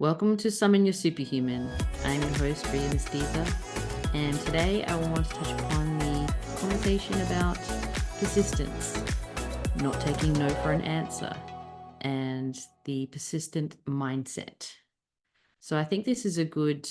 Welcome to Summon Your Superhuman. I'm your host, Ria Mestiza, and today I want to touch upon the conversation about persistence, not taking no for an answer, and the persistent mindset. So I think this is a good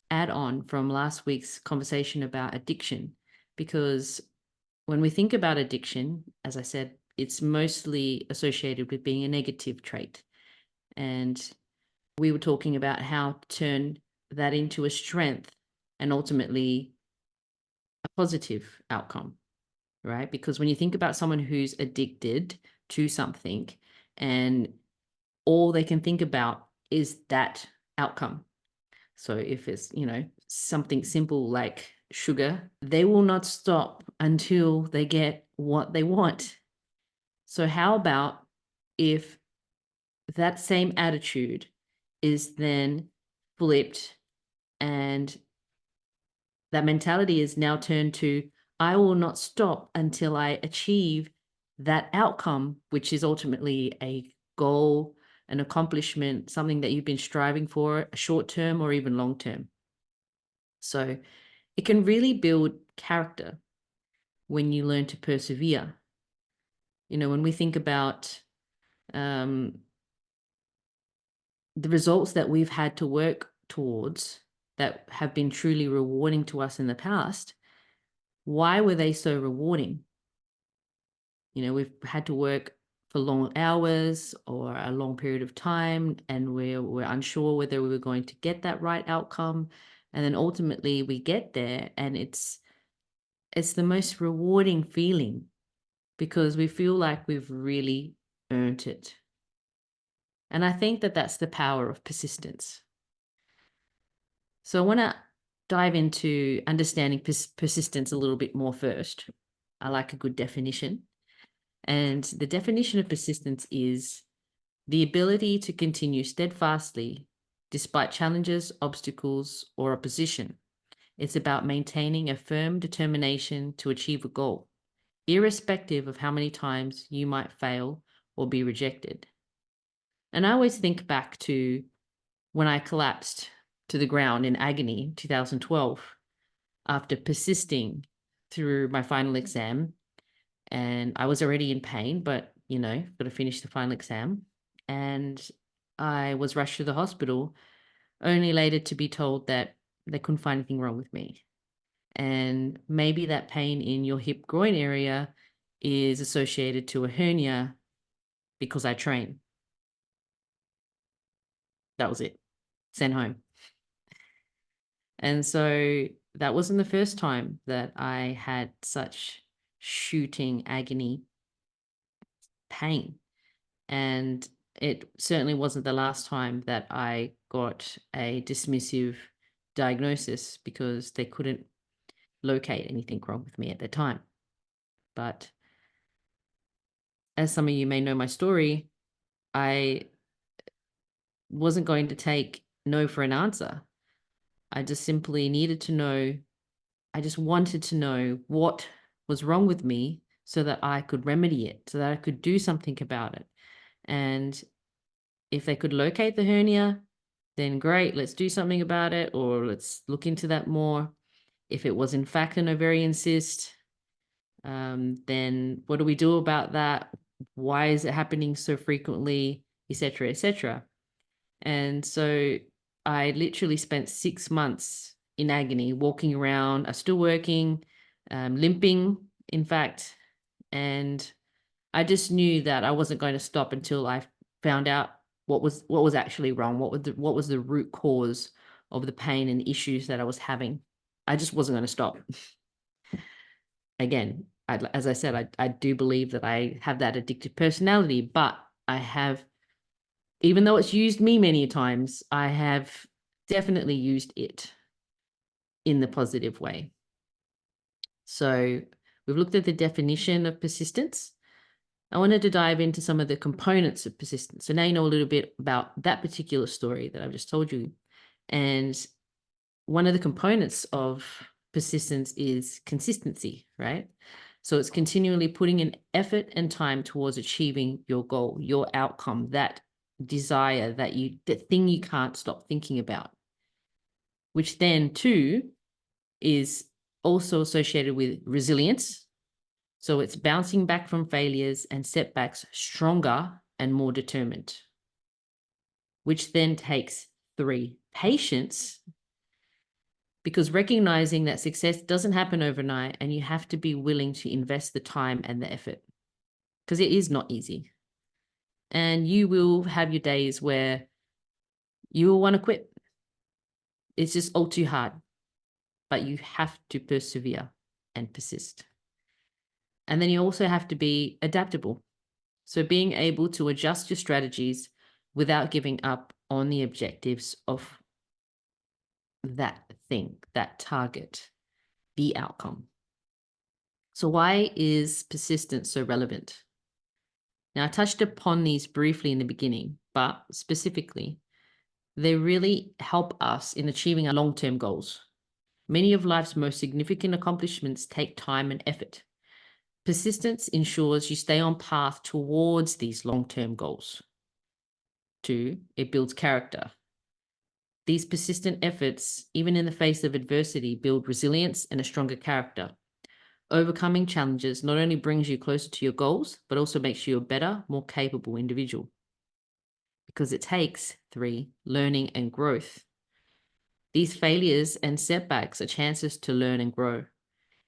add-on from last week's conversation about addiction, because when we think about addiction, as I said, it's mostly associated with being a negative trait. And we were talking about how to turn that into a strength and ultimately a positive outcome, right? Because when you think about someone who's addicted to something and all they can think about is that outcome. So if it's, something simple like sugar, they will not stop until they get what they want. So how about if that same attitude is then flipped and that mentality is now turned to, I will not stop until I achieve that outcome, which is ultimately a goal, an accomplishment, something that you've been striving for, short term or even long term. So it can really build character when you learn to persevere. When we think about the results that we've had to work towards that have been truly rewarding to us in the past, why were they so rewarding? We've had to work for long hours or a long period of time, and we're unsure whether we were going to get that right outcome. And then ultimately we get there, and it's the most rewarding feeling because we feel like we've really earned it. And I think that that's the power of persistence. So I want to dive into understanding persistence a little bit more first. I like a good definition. And the definition of persistence is the ability to continue steadfastly despite challenges, obstacles, or opposition. It's about maintaining a firm determination to achieve a goal, irrespective of how many times you might fail or be rejected. And I always think back to when I collapsed to the ground in agony in 2012 after persisting through my final exam. And I was already in pain, but, got to finish the final exam. And I was rushed to the hospital, only later to be told that they couldn't find anything wrong with me. And maybe that pain in your hip groin area is associated to a hernia because I train. That was it. Sent home. And so that wasn't the first time that I had such shooting agony pain. And it certainly wasn't the last time that I got a dismissive diagnosis because they couldn't locate anything wrong with me at the time. But as some of you may know my story, I wasn't going to take no for an answer. I just simply needed to know, I just wanted to know what was wrong with me so that I could remedy it, so that I could do something about it. And if they could locate the hernia, then great, let's do something about it, or let's look into that more. If it was in fact an ovarian cyst, then what do we do about that? Why is it happening so frequently, etc., etc.? And so I literally spent 6 months in agony, walking around, still working, limping, in fact. And I just knew that I wasn't going to stop until I found out what was actually wrong, what was the root cause of the pain and issues that I was having. I just wasn't going to stop. Again, as I said, I do believe that I have that addictive personality, but I have, even though it's used me many times, I have definitely used it in the positive way. So we've looked at the definition of persistence. I wanted to dive into some of the components of persistence. So now you know a little bit about that particular story that I've just told you. And one of the components of persistence is consistency, right? So it's continually putting in effort and time towards achieving your goal, your outcome, that desire, the thing you can't stop thinking about, which then too is also associated with resilience. So it's bouncing back from failures and setbacks stronger and more determined, which then takes 3, patience, because recognizing that success doesn't happen overnight and you have to be willing to invest the time and the effort, because it is not easy. And you will have your days where you will want to quit. It's just all too hard, but you have to persevere and persist. And then you also have to be adaptable. So being able to adjust your strategies without giving up on the objectives of that thing, that target, the outcome. So why is persistence so relevant? Now, I touched upon these briefly in the beginning, but specifically, they really help us in achieving our long-term goals. Many of life's most significant accomplishments take time and effort. Persistence ensures you stay on path towards these long-term goals. 2, it builds character. These persistent efforts, even in the face of adversity, build resilience and a stronger character. Overcoming challenges not only brings you closer to your goals, but also makes you a better, more capable individual. Because it takes 3, learning and growth. These failures and setbacks are chances to learn and grow.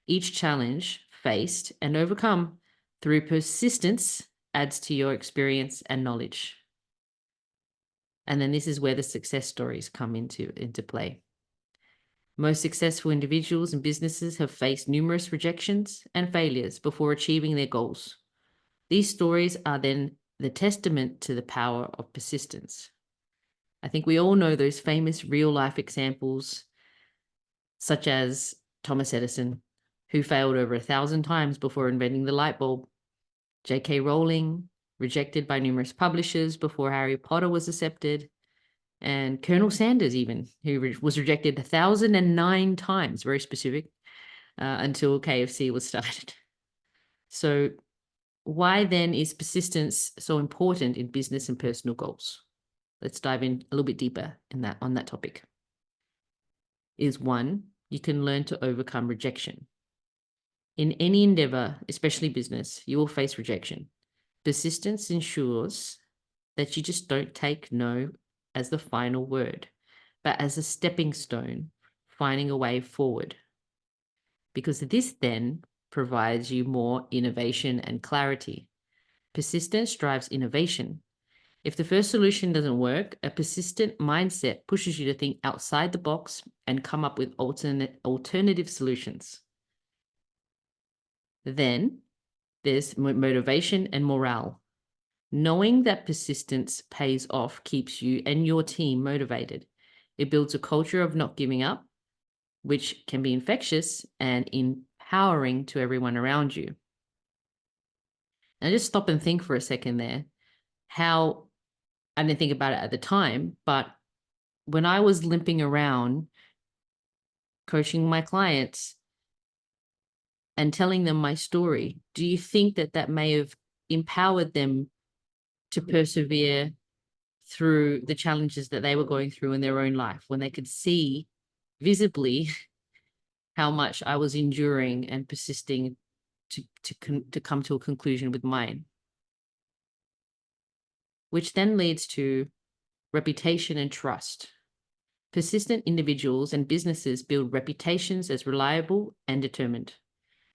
Each challenge faced and overcome through persistence adds to your experience and knowledge. And then this is where the success stories come into play. Most successful individuals and businesses have faced numerous rejections and failures before achieving their goals. These stories are then the testament to the power of persistence. I think we all know those famous real-life examples, such as Thomas Edison, who failed over 1,000 times before inventing the light bulb. J.K. Rowling, rejected by numerous publishers before Harry Potter was accepted. And Colonel Sanders even, who was rejected 1,009 times, very specific, until KFC was started. So why then is persistence so important in business and personal goals? Let's dive in a little bit deeper on that topic. Is 1, you can learn to overcome rejection. In any endeavor, especially business, you will face rejection. Persistence ensures that you just don't take no as the final word, but as a stepping stone, finding a way forward. Because this then provides you more innovation and clarity. Persistence drives innovation. If the first solution doesn't work, a persistent mindset pushes you to think outside the box and come up with alternative solutions. Then there's motivation and morale. Knowing that persistence pays off keeps you and your team motivated. It builds a culture of not giving up, which can be infectious and empowering to everyone around you. Now just stop and think for a second there. How, I didn't think about it at the time, but when I was limping around coaching my clients and telling them my story, do you think that that may have empowered them to persevere through the challenges that they were going through in their own life, when they could see visibly how much I was enduring and persisting to come to a conclusion with mine? Which then leads to reputation and trust. Persistent individuals and businesses build reputations as reliable and determined.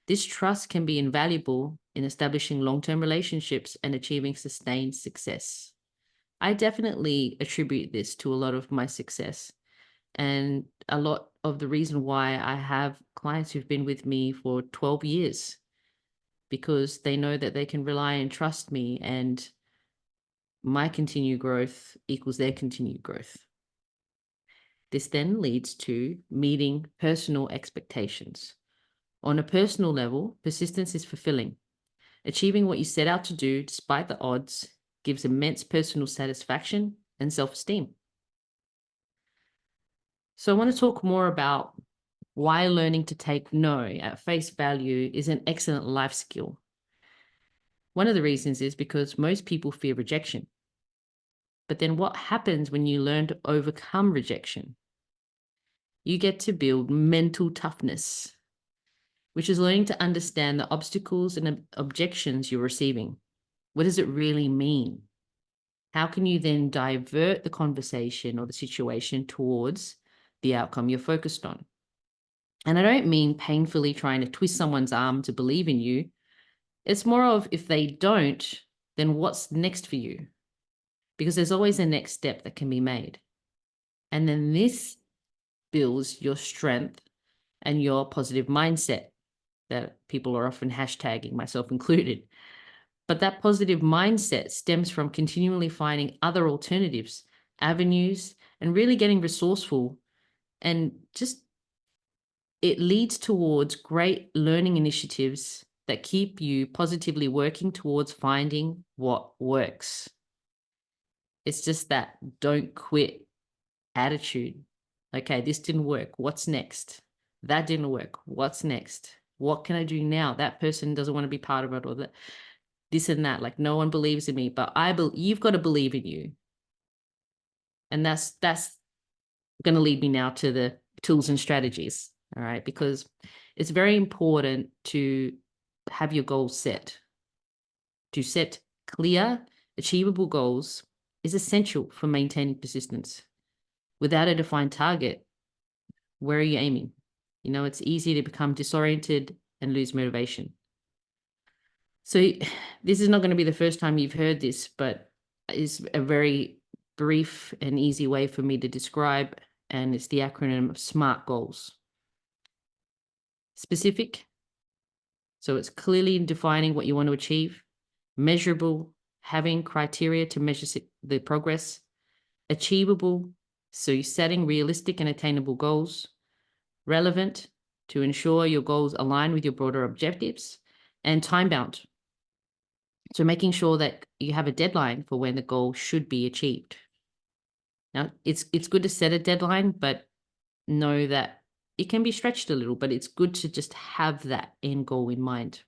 This trust can be invaluable in establishing long-term relationships and achieving sustained success. I definitely attribute this to a lot of my success and a lot of the reason why I have clients who've been with me for 12 years, because they know that they can rely and trust me, and my continued growth equals their continued growth. This then leads to meeting personal expectations. On a personal level, persistence is fulfilling. Achieving what you set out to do despite the odds gives immense personal satisfaction and self-esteem. So I want to talk more about why learning to take no at face value is an excellent life skill. One of the reasons is because most people fear rejection. But then what happens when you learn to overcome rejection? You get to build mental toughness, which is learning to understand the obstacles and objections you're receiving. What does it really mean? How can you then divert the conversation or the situation towards the outcome you're focused on? And I don't mean painfully trying to twist someone's arm to believe in you. It's more of, if they don't, then what's next for you? Because there's always a next step that can be made. And then this builds your strength and your positive mindset that people are often hashtagging, myself included. But that positive mindset stems from continually finding other alternatives, avenues, and really getting resourceful. And just, it leads towards great learning initiatives that keep you positively working towards finding what works. It's just that don't quit attitude. Okay, this didn't work. What's next? That didn't work. What's next? What can I do now? That person doesn't want to be part of it, or that this and that. Like, no one believes in me, but you've got to believe in you. And that's going to lead me now to the tools and strategies. All right, because it's very important to have your goals set. To set clear, achievable goals is essential for maintaining persistence. Without a defined target, where are you aiming? You know, it's easy to become disoriented and lose motivation. So this is not going to be the first time you've heard this, but it's a very brief and easy way for me to describe, and it's the acronym of SMART goals. Specific, so it's clearly defining what you want to achieve. Measurable, having criteria to measure the progress. Achievable, so you're setting realistic and attainable goals. Relevant, to ensure your goals align with your broader objectives. And time-bound, so making sure that you have a deadline for when the goal should be achieved. Now, it's good to set a deadline, but know that it can be stretched a little, but it's good to just have that end goal in mind.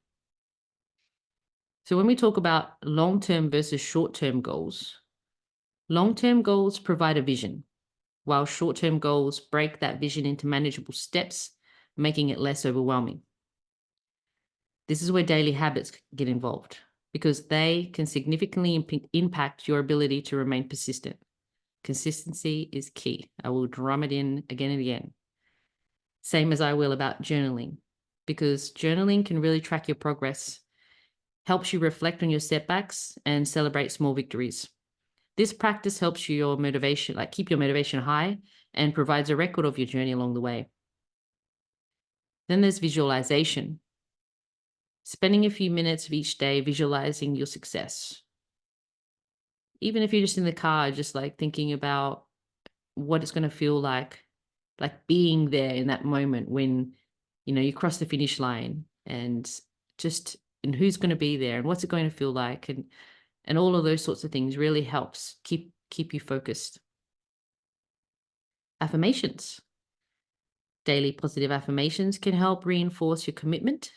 So when we talk about long-term versus short-term goals, long-term goals provide a vision, while short-term goals break that vision into manageable steps, making it less overwhelming. This is where daily habits get involved, because they can significantly impact your ability to remain persistent. Consistency is key. I will drum it in again and again. Same as I will about journaling, because journaling can really track your progress, helps you reflect on your setbacks and celebrate small victories. This practice helps you keep your motivation high, and provides a record of your journey along the way. Then there's visualization. Spending a few minutes of each day visualizing your success. Even if you're just in the car, just like thinking about what it's going to feel like being there in that moment when, you cross the finish line, and who's going to be there and what's it going to feel like, and all of those sorts of things really helps keep you focused. Affirmations. Daily positive affirmations can help reinforce your commitment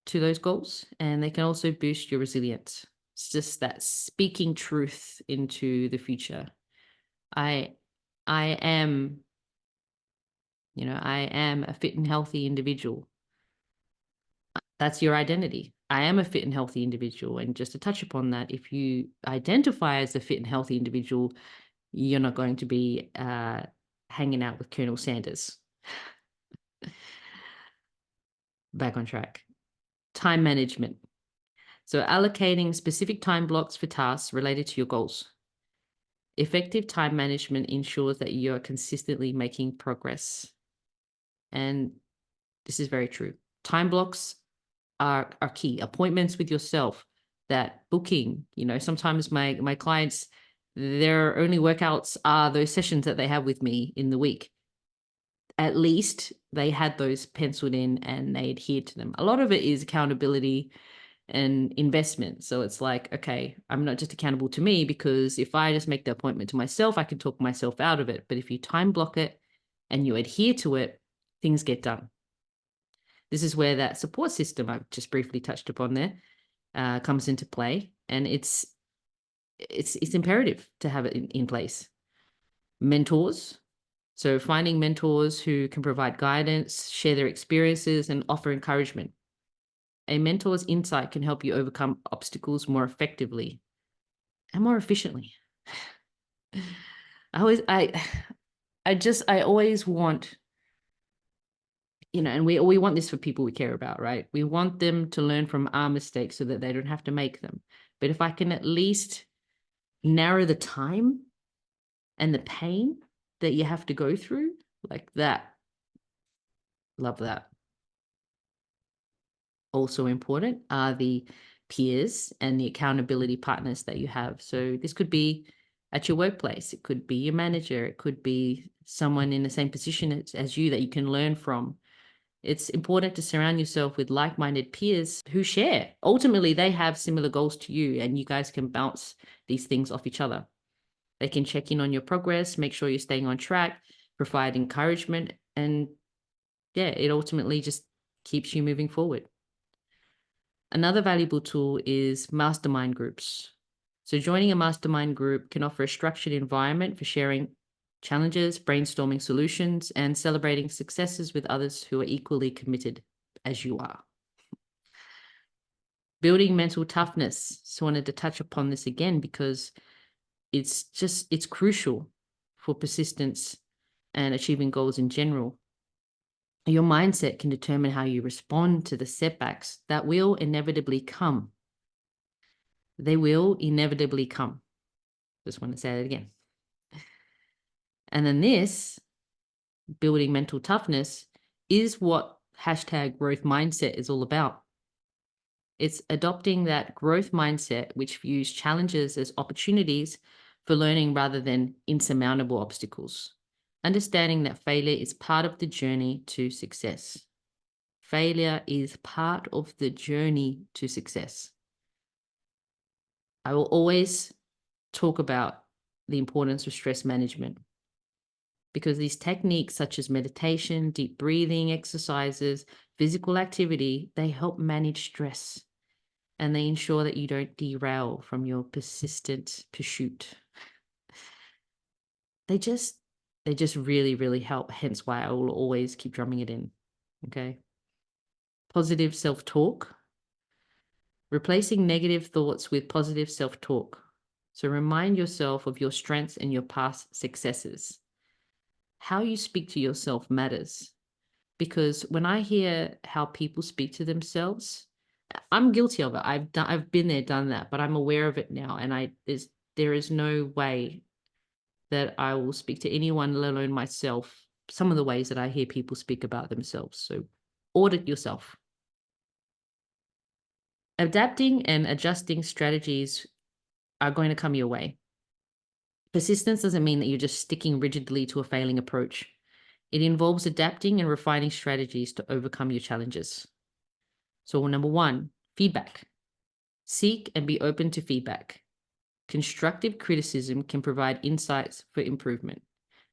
to those goals, and they can also boost your resilience. It's just that speaking truth into the future. I am a fit and healthy individual. That's your identity. I am a fit and healthy individual. And just to touch upon that, if you identify as a fit and healthy individual, you're not going to be hanging out with Colonel Sanders. Back on track. Time management. So allocating specific time blocks for tasks related to your goals. Effective time management ensures that you're consistently making progress. And this is very true. Time blocks are key. Appointments with yourself, that booking, sometimes my clients, their only workouts are those sessions that they have with me in the week. At least they had those penciled in and they adhered to them. A lot of it is accountability and investment. So it's like, okay, I'm not just accountable to me, because if I just make the appointment to myself, I can talk myself out of it. But if you time block it and you adhere to it, things get done. This is where that support system I've just briefly touched upon there comes into play. And it's it's imperative to have it in place. Mentors. So finding mentors who can provide guidance, share their experiences, and offer encouragement. A mentor's insight can help you overcome obstacles more effectively and more efficiently. I always want, and we want this for people we care about, right? We want them to learn from our mistakes so that they don't have to make them. But if I can at least narrow the time and the pain that you have to go through, like that, love that. Also important are the peers and the accountability partners that you have. So this could be at your workplace, it could be your manager, it could be someone in the same position as you that you can learn from. It's important to surround yourself with like-minded peers who share. Ultimately, they have similar goals to you, and you guys can bounce these things off each other. They can check in on your progress, make sure you're staying on track, provide encouragement, and yeah, it ultimately just keeps you moving forward. Another valuable tool is mastermind groups. So joining a mastermind group can offer a structured environment for sharing challenges, brainstorming solutions, and celebrating successes with others who are equally committed as you are. Building mental toughness. So I wanted to touch upon this again because it's crucial for persistence and achieving goals in general. Your mindset can determine how you respond to the setbacks that will inevitably come. They will inevitably come. Just want to say that again. And then this, building mental toughness, is what hashtag growth mindset is all about. It's adopting that growth mindset, which views challenges as opportunities for learning rather than insurmountable obstacles. Understanding that failure is part of the journey to success. Failure is part of the journey to success. I will always talk about the importance of stress management because these techniques such as meditation, deep breathing exercises, physical activity, they help manage stress and they ensure that you don't derail from your persistent pursuit. They just really, really help. Hence why I will always keep drumming it in. Okay. Positive self-talk. Replacing negative thoughts with positive self-talk. So remind yourself of your strengths and your past successes. How you speak to yourself matters. Because when I hear how people speak to themselves, I'm guilty of it. I've been there, done that, but I'm aware of it now. And there is no way that I will speak to anyone, let alone myself, some of the ways that I hear people speak about themselves. So audit yourself. Adapting and adjusting strategies are going to come your way. Persistence doesn't mean that you're just sticking rigidly to a failing approach. It involves adapting and refining strategies to overcome your challenges. So number 1, feedback. Seek and be open to feedback. Constructive criticism can provide insights for improvement.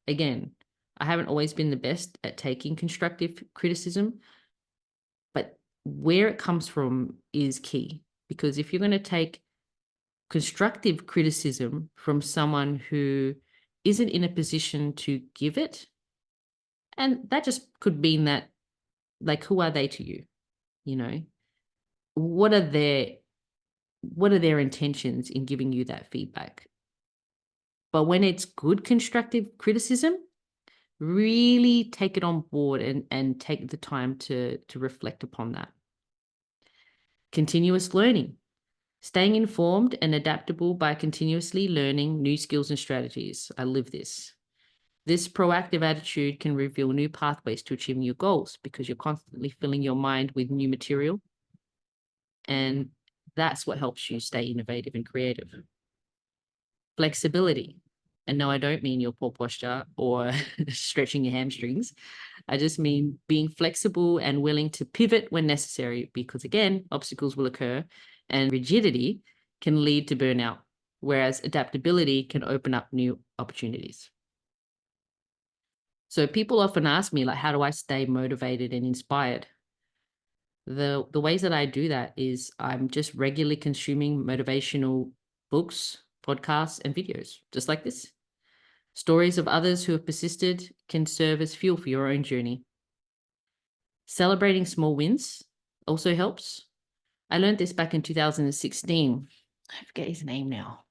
Again, I haven't always been the best at taking constructive criticism, but where it comes from is key. Because if you're going to take constructive criticism from someone who isn't in a position to give it, and that just could mean that, like, who are they to you? You know, what are their intentions in giving you that feedback? But when it's good constructive criticism, really take it on board and take the time to reflect upon that. Continuous learning. Staying informed and adaptable by continuously learning new skills and strategies. I live this. This proactive attitude can reveal new pathways to achieving your goals because you're constantly filling your mind with new material. And that's what helps you stay innovative and creative. Flexibility. And no, I don't mean your poor posture or stretching your hamstrings. I just mean being flexible and willing to pivot when necessary, because again, obstacles will occur and rigidity can lead to burnout, whereas adaptability can open up new opportunities. So people often ask me, like, how do I stay motivated and inspired? The ways that I do that is I'm just regularly consuming motivational books, podcasts, and videos just like this. Stories of others who have persisted can serve as fuel for your own journey. Celebrating small wins also helps. I learned this back in 2016. I forget his name now.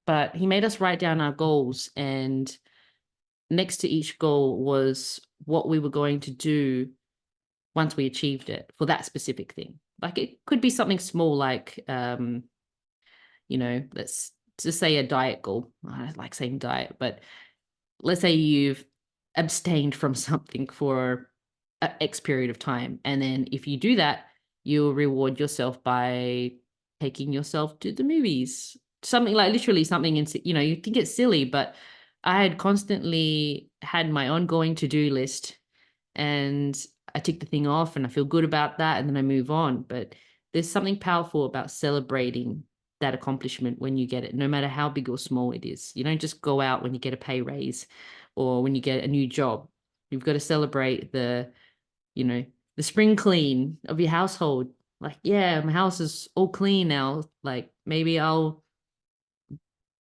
But he made us write down our goals, and next to each goal was what we were going to do once we achieved it for that specific thing. Like it could be something small, like, let's just say a diet goal. I don't like saying diet, but let's say you've abstained from something for an X period of time. And then if you do that, you'll reward yourself by taking yourself to the movies. Something like literally something, you think it's silly, but I had constantly had my ongoing to-do list, and I tick the thing off and I feel good about that, and then I move on. But there's something powerful about celebrating that accomplishment when you get it, no matter how big or small it is. You don't just go out when you get a pay raise or when you get a new job. You've got to celebrate the spring clean of your household. Like, yeah, my house is all clean now. Like, maybe I'll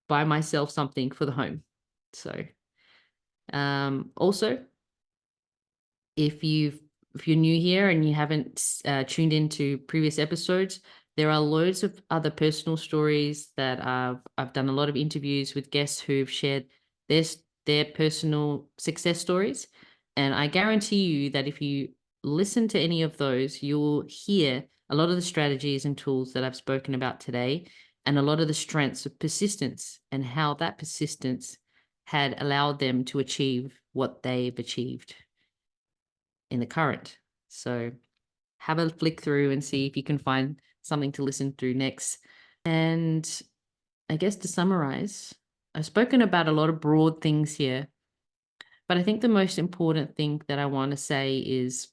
buy myself something for the home. So, also, if you're new here and you haven't tuned into previous episodes, there are loads of other personal stories that I've done a lot of interviews with guests who've shared their personal success stories. And I guarantee you that if you listen to any of those, you'll hear a lot of the strategies and tools that I've spoken about today, and a lot of the strengths of persistence and how that persistence had allowed them to achieve what they've achieved in the current. So have a flick through and see if you can find something to listen through next. And I guess to summarize, I've spoken about a lot of broad things here, but I think the most important thing that I want to say is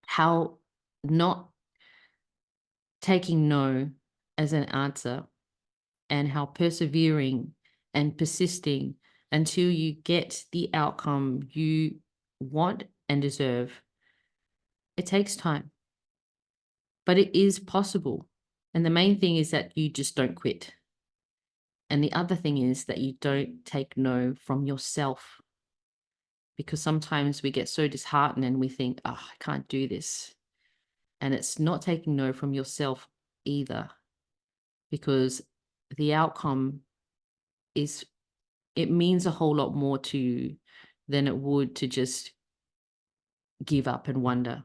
how not taking no as an answer, and how persevering and persisting until you get the outcome you want and deserve. It takes time, but it is possible. And the main thing is that you just don't quit. And the other thing is that you don't take no from yourself, because sometimes we get so disheartened and we think, oh, I can't do this. And it's not taking no from yourself either, because the outcome it means a whole lot more to you than it would to just give up and wonder.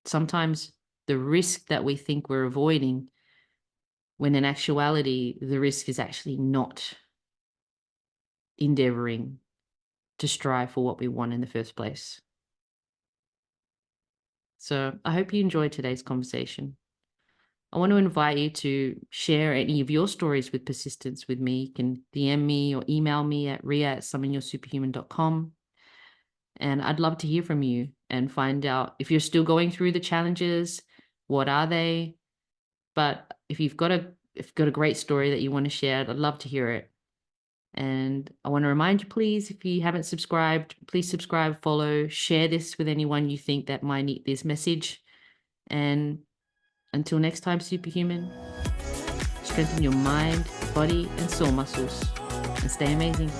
Sometimes the risk that we think we're avoiding, when in actuality, the risk is actually not endeavoring to strive for what we want in the first place. So I hope you enjoyed today's conversation. I want to invite you to share any of your stories with persistence with me. You can DM me or email me at ria@summonyoursuperhuman.com. And I'd love to hear from you and find out if you're still going through the challenges, what are they? But if you've got a great story that you want to share, I'd love to hear it. And I want to remind you, please, if you haven't subscribed, please subscribe, follow, share this with anyone you think that might need this message. And until next time, superhuman, strengthen your mind, body, and soul muscles, and stay amazing.